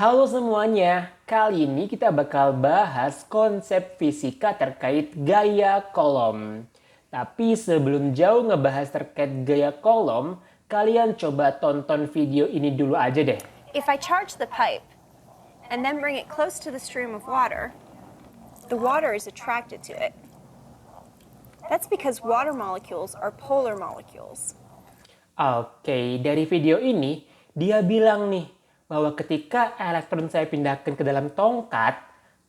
Halo semuanya, kali ini kita bakal bahas konsep fisika terkait gaya kolom. Tapi sebelum jauh ngebahas terkait gaya kolom, kalian coba tonton video ini dulu aja deh. If I charge the pipe and then bring it close to the stream of water, the water is attracted to it. That's because water molecules are polar molecules. Oke, dari video ini dia bilang nih bahwa ketika elektron saya pindahkan ke dalam tongkat,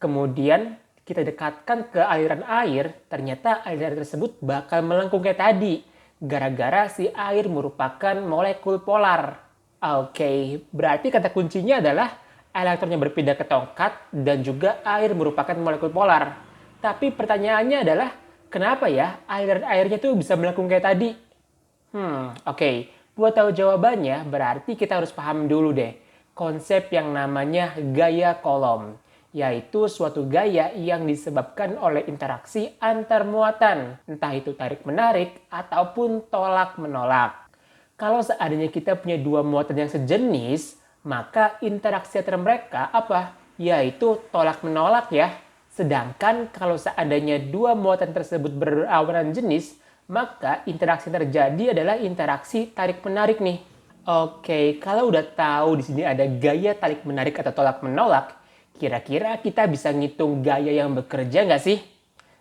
kemudian kita dekatkan ke aliran air, ternyata aliran tersebut bakal melengkung kayak tadi. Gara-gara si air merupakan molekul polar. Oke, berarti kata kuncinya adalah elektronnya berpindah ke tongkat dan juga air merupakan molekul polar. Tapi pertanyaannya adalah, kenapa ya aliran airnya tuh bisa melengkung kayak tadi? Oke. Buat tahu jawabannya, berarti kita harus paham dulu deh konsep yang namanya gaya kolom, yaitu suatu gaya yang disebabkan oleh interaksi antar muatan, entah itu tarik-menarik ataupun tolak-menolak. Kalau seandainya kita punya dua muatan yang sejenis, maka interaksi antara mereka apa? Yaitu tolak-menolak ya. Sedangkan kalau seandainya dua muatan tersebut berlawanan jenis, maka interaksi yang terjadi adalah interaksi tarik-menarik nih. Oke, kalau udah tahu di sini ada gaya tarik-menarik atau tolak-menolak, kira-kira kita bisa ngitung gaya yang bekerja nggak sih?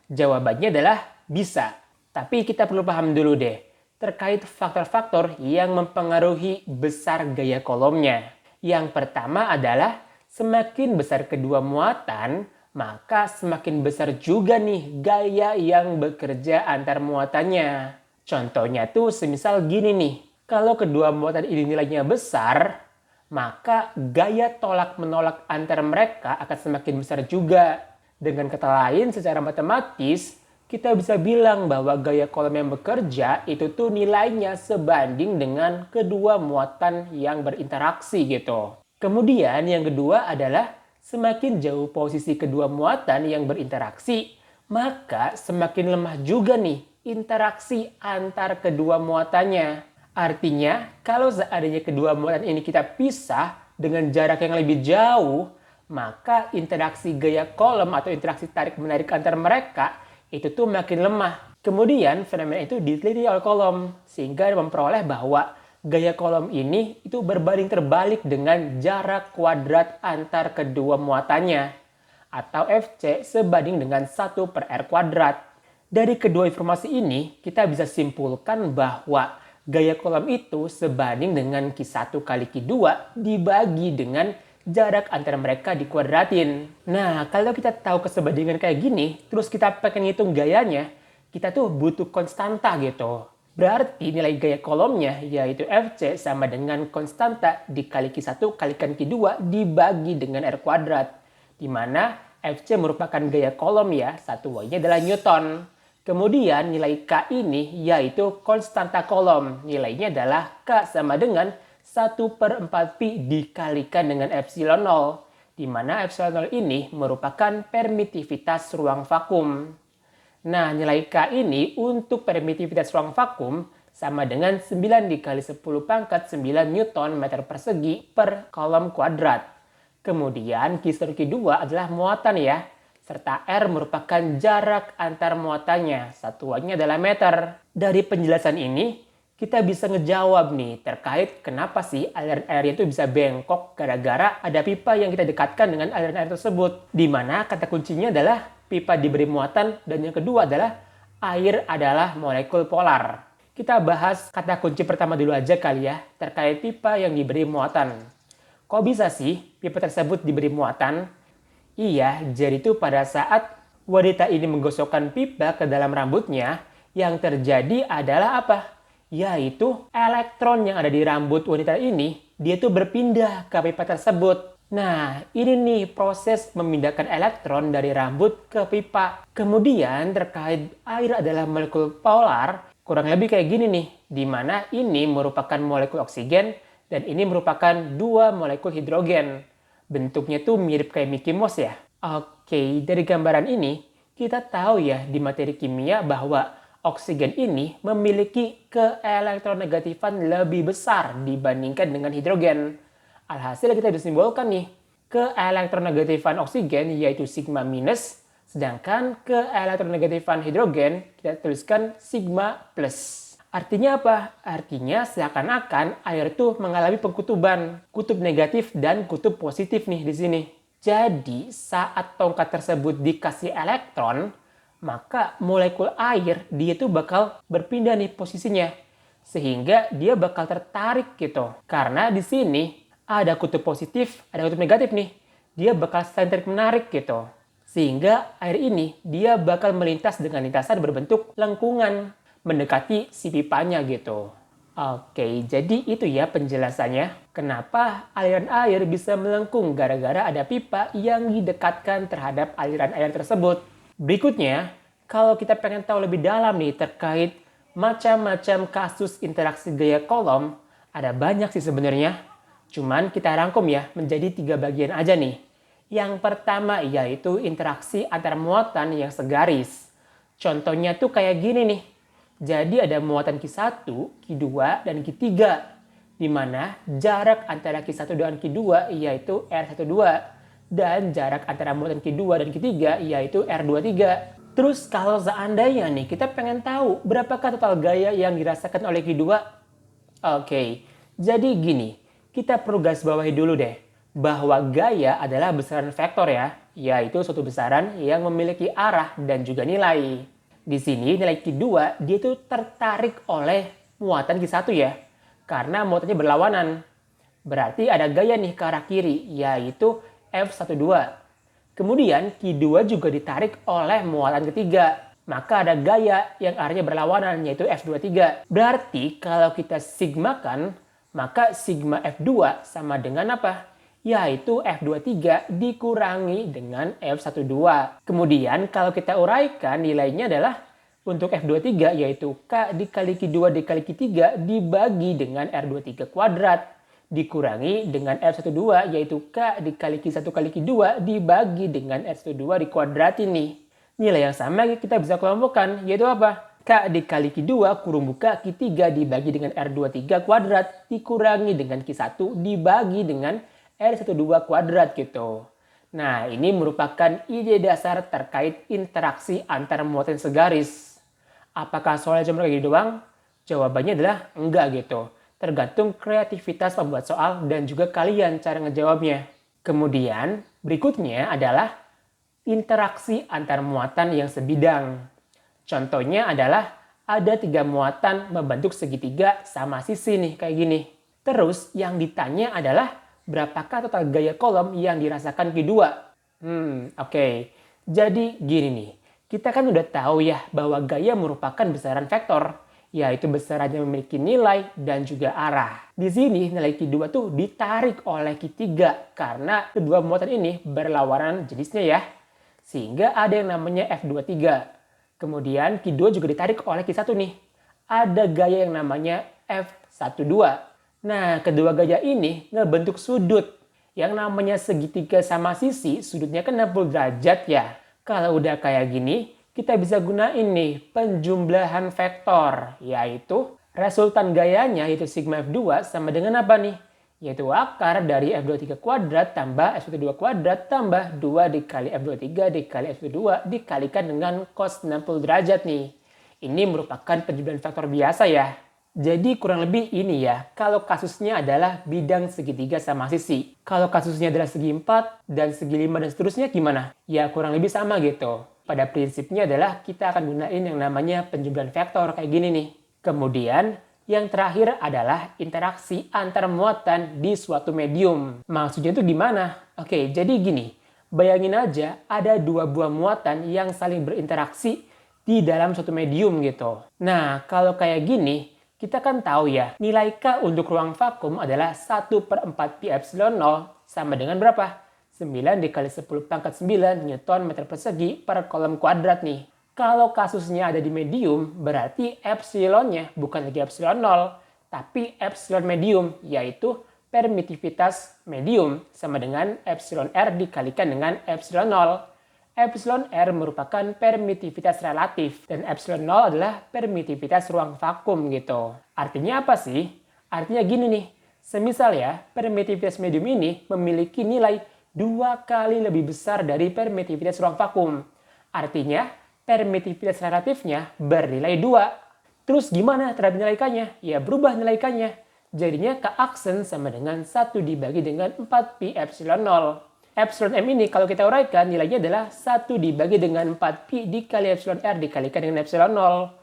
Jawabannya adalah bisa. Tapi kita perlu paham dulu deh, terkait faktor-faktor yang mempengaruhi besar gaya kolomnya. Yang pertama adalah semakin besar kedua muatan, maka semakin besar juga nih gaya yang bekerja antar muatannya. Contohnya tuh semisal gini nih, kalau kedua muatan ini nilainya besar, maka gaya tolak-menolak antar mereka akan semakin besar juga. Dengan kata lain, secara matematis, kita bisa bilang bahwa gaya kolom yang bekerja itu tuh nilainya sebanding dengan kedua muatan yang berinteraksi gitu. Kemudian yang kedua adalah semakin jauh posisi kedua muatan yang berinteraksi, maka semakin lemah juga nih interaksi antar kedua muatannya. Artinya, kalau seandainya kedua muatan ini kita pisah dengan jarak yang lebih jauh, maka interaksi gaya kolom atau interaksi tarik-menarik antar mereka itu tuh makin lemah. Kemudian fenomena itu diteliti oleh kolom, sehingga memperoleh bahwa gaya kolom ini itu berbanding terbalik dengan jarak kuadrat antar kedua muatannya, atau Fc sebanding dengan 1/r kuadrat. Dari kedua informasi ini, kita bisa simpulkan bahwa gaya kolom itu sebanding dengan Q1 kali Q2 dibagi dengan jarak antara mereka dikuadratin. Nah, kalau kita tahu kesebandingan kayak gini, terus kita pengen ngitung gayanya, kita tuh butuh konstanta gitu. Berarti nilai gaya kolomnya yaitu Fc sama dengan konstanta dikali Q1 kalikan Q2 dibagi dengan R kuadrat. Di mana Fc merupakan gaya kolom ya, satu Y-nya adalah Newton. Kemudian nilai K ini yaitu konstanta kolom. Nilainya adalah K sama dengan 1/4pi dikalikan dengan epsilon 0. Di mana epsilon 0 ini merupakan permitivitas ruang vakum. Nah, nilai K ini untuk permitivitas ruang vakum sama dengan 9 dikali 10 pangkat 9 Newton meter persegi per kolom kuadrat. Kemudian Q1 Q2 adalah muatan ya, serta R merupakan jarak antar muatannya, satuannya adalah meter. Dari penjelasan ini, kita bisa ngejawab nih terkait kenapa sih aliran air itu bisa bengkok gara-gara ada pipa yang kita dekatkan dengan aliran air tersebut. Di mana kata kuncinya adalah pipa diberi muatan, dan yang kedua adalah air adalah molekul polar. Kita bahas kata kunci pertama dulu aja kali ya, terkait pipa yang diberi muatan. Kok bisa sih pipa tersebut diberi muatan? Iya, jadi itu pada saat wanita ini menggosokkan pipa ke dalam rambutnya, yang terjadi adalah apa? Yaitu elektron yang ada di rambut wanita ini, dia tuh berpindah ke pipa tersebut. Nah, ini nih proses memindahkan elektron dari rambut ke pipa. Kemudian terkait air adalah molekul polar, kurang lebih kayak gini nih, di mana ini merupakan molekul oksigen dan ini merupakan dua molekul hidrogen. Bentuknya tuh mirip kayak Mickey Mouse ya. Oke, dari gambaran ini kita tahu ya di materi kimia bahwa oksigen ini memiliki keelektronegatifan lebih besar dibandingkan dengan hidrogen. Alhasil kita bisa simpulkan nih, keelektronegatifan oksigen yaitu sigma minus, sedangkan keelektronegatifan hidrogen kita tuliskan sigma plus. Artinya apa? Artinya seakan-akan air itu mengalami pengkutuban, kutub negatif dan kutub positif nih di sini. Jadi saat tongkat tersebut dikasih elektron, maka molekul air dia tuh bakal berpindah nih posisinya. Sehingga dia bakal tertarik gitu. Karena di sini ada kutub positif, ada kutub negatif nih. Dia bakal saling tarik menarik gitu. Sehingga air ini dia bakal melintas dengan lintasan berbentuk lengkungan. Mendekati si pipanya gitu. Oke, jadi itu ya penjelasannya. Kenapa aliran air bisa melengkung gara-gara ada pipa yang didekatkan terhadap aliran air tersebut. Berikutnya, kalau kita pengen tahu lebih dalam nih terkait macam-macam kasus interaksi gaya kolom, ada banyak sih sebenarnya. Cuman kita rangkum ya menjadi 3 bagian aja nih. Yang pertama yaitu interaksi antar muatan yang segaris. Contohnya tuh kayak gini nih. Jadi ada muatan Q1, Q2, dan Q3. Di mana jarak antara Q1 dan Q2 yaitu R12. Dan jarak antara muatan Q2 dan Q3 yaitu R23. Terus kalau seandainya nih kita pengen tahu berapakah total gaya yang dirasakan oleh Q2? Oke, jadi gini. Kita perlu garis bawahi dulu deh. Bahwa gaya adalah besaran vektor ya. Yaitu suatu besaran yang memiliki arah dan juga nilai. Di sini nilai Q2 dia tuh tertarik oleh muatan Q1 ya. Karena muatannya berlawanan. Berarti ada gaya nih ke arah kiri yaitu F12. Kemudian Q2 juga ditarik oleh muatan ketiga. Maka ada gaya yang arahnya berlawanan yaitu F23. Berarti kalau kita sigmakan maka sigma F2 sama dengan apa? Yaitu F23 dikurangi dengan F12. Kemudian kalau kita uraikan nilainya adalah untuk F23 yaitu K dikali Q2 dikali Q3 dibagi dengan R23 kuadrat. Dikurangi dengan F12 yaitu K dikali Q1 kali Q2 dibagi dengan R12 dikuadrat ini. Nilai yang sama kita bisa kelompokkan yaitu apa? K dikali Q2 kurung buka Q3 dibagi dengan R23 kuadrat dikurangi dengan Q1 dibagi dengan R12 kuadrat gitu. Nah, ini merupakan ide dasar terkait interaksi antar muatan segaris. Apakah soalnya cuma kayak gitu doang? Jawabannya adalah enggak gitu. Tergantung kreativitas pembuat soal dan juga kalian cara ngejawabnya. Kemudian, berikutnya adalah interaksi antar muatan yang sebidang. Contohnya adalah ada 3 muatan membentuk segitiga sama sisi nih kayak gini. Terus yang ditanya adalah berapakah total gaya kolom yang dirasakan Q2? Oke. Jadi gini nih. Kita kan udah tahu ya bahwa gaya merupakan besaran vektor. Yaitu besaran yang memiliki nilai dan juga arah. Di sini nilai Q2 tuh ditarik oleh Q3 karena kedua muatan ini berlawanan jenisnya ya. Sehingga ada yang namanya F23. Kemudian Q2 juga ditarik oleh Q1 nih. Ada gaya yang namanya F12. Nah, kedua gaya ini ngebentuk sudut. Yang namanya segitiga sama sisi, sudutnya kan 60 derajat ya. Kalau udah kayak gini, kita bisa gunain nih penjumlahan vektor. Yaitu resultan gayanya yaitu sigma F2 sama dengan apa nih? Yaitu akar dari F23 kuadrat tambah F12 kuadrat tambah 2 dikali F23 dikali F22 dikalikan dengan cos 60 derajat nih. Ini merupakan penjumlahan vektor biasa ya. Jadi kurang lebih ini ya, kalau kasusnya adalah bidang segitiga sama sisi. Kalau kasusnya adalah segi 4 dan segi 5 dan seterusnya gimana? Ya kurang lebih sama gitu. Pada prinsipnya adalah kita akan gunain yang namanya penjumlahan vektor kayak gini nih. Kemudian yang terakhir adalah interaksi antar muatan di suatu medium. Maksudnya itu gimana? Oke, jadi gini. Bayangin aja ada 2 buah muatan yang saling berinteraksi di dalam suatu medium gitu. Nah, kalau kayak gini, kita kan tahu ya, nilai K untuk ruang vakum adalah 1/4 pi epsilon 0 sama dengan berapa? 9 dikali 10 pangkat 9 Newton meter persegi per kolom kuadrat nih. Kalau kasusnya ada di medium, berarti epsilonnya bukan lagi epsilon 0, tapi epsilon medium, yaitu permitivitas medium sama dengan epsilon R dikalikan dengan epsilon 0. Epsilon R merupakan permitivitas relatif dan epsilon 0 adalah permitivitas ruang vakum gitu. Artinya apa sih? Artinya gini nih, semisal ya permitivitas medium ini memiliki nilai 2 kali lebih besar dari permitivitas ruang vakum. Artinya, permitivitas relatifnya bernilai 2. Terus gimana terhadap nilai K-nya? Ya berubah nilai K-nya. Jadinya K aksen sama dengan 1 dibagi dengan 4pi epsilon 0. Epsilon M ini kalau kita uraikan nilainya adalah 1 dibagi dengan 4pi dikali epsilon R dikalikan dengan epsilon 0.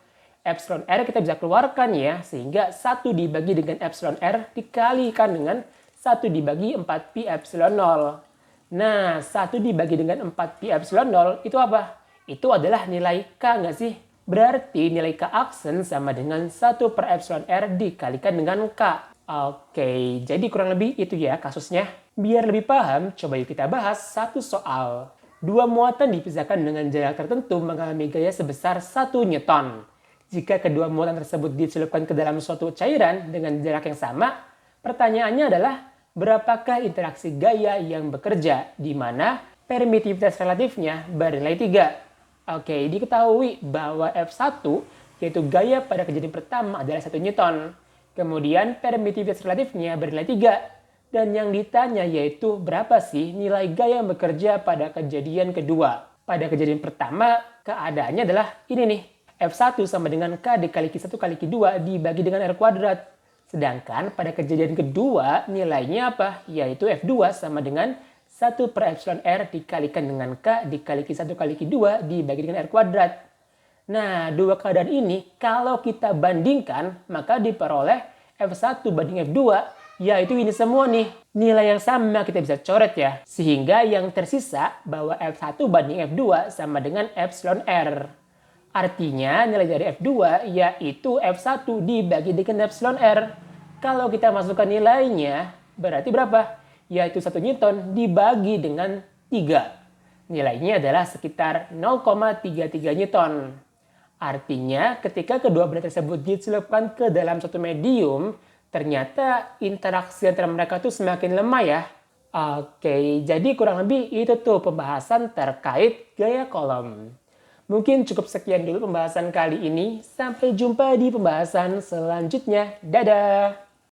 Epsilon R kita bisa keluarkan ya, sehingga 1 dibagi dengan epsilon R dikalikan dengan 1 dibagi 4pi epsilon 0. Nah, 1 dibagi dengan 4pi epsilon 0 itu apa? Itu adalah nilai K nggak sih? Berarti nilai K aksen sama dengan 1 per epsilon R dikalikan dengan K. Oke, jadi kurang lebih itu ya kasusnya. Biar lebih paham, coba yuk kita bahas satu soal. 2 muatan dipisahkan dengan jarak tertentu mengalami gaya sebesar 1 Newton. Jika kedua muatan tersebut dicelupkan ke dalam suatu cairan dengan jarak yang sama, pertanyaannya adalah berapakah interaksi gaya yang bekerja, di mana permitivitas relatifnya bernilai 3. Oke, diketahui bahwa F1 yaitu gaya pada kejadian pertama adalah 1 Newton. Kemudian permitivitas relatifnya bernilai 3. Dan yang ditanya yaitu berapa sih nilai gaya yang bekerja pada kejadian kedua. Pada kejadian pertama, keadaannya adalah ini nih. F1 sama dengan K dikali Q1 kali Q2 dibagi dengan R kuadrat. Sedangkan pada kejadian kedua nilainya apa? Yaitu F2 sama dengan 1 per epsilon R dikalikan dengan K dikali Q1 kali Q2 dibagi dengan R kuadrat. Nah, dua keadaan ini kalau kita bandingkan maka diperoleh F1 banding F2 yaitu ini semua nih. Nilai yang sama kita bisa coret ya. Sehingga yang tersisa bahwa F1 banding F2 sama dengan epsilon R. Artinya nilai dari F2 yaitu F1 dibagi dengan epsilon R. Kalau kita masukkan nilainya berarti berapa? Yaitu 1 Newton dibagi dengan 3. Nilainya adalah sekitar 0,33 Newton. Artinya ketika kedua benda tersebut dicelupkan ke dalam suatu medium, ternyata interaksi antara mereka tuh semakin lemah ya. Oke, jadi kurang lebih itu tuh pembahasan terkait gaya kolom. Mungkin cukup sekian dulu pembahasan kali ini. Sampai jumpa di pembahasan selanjutnya. Dadah!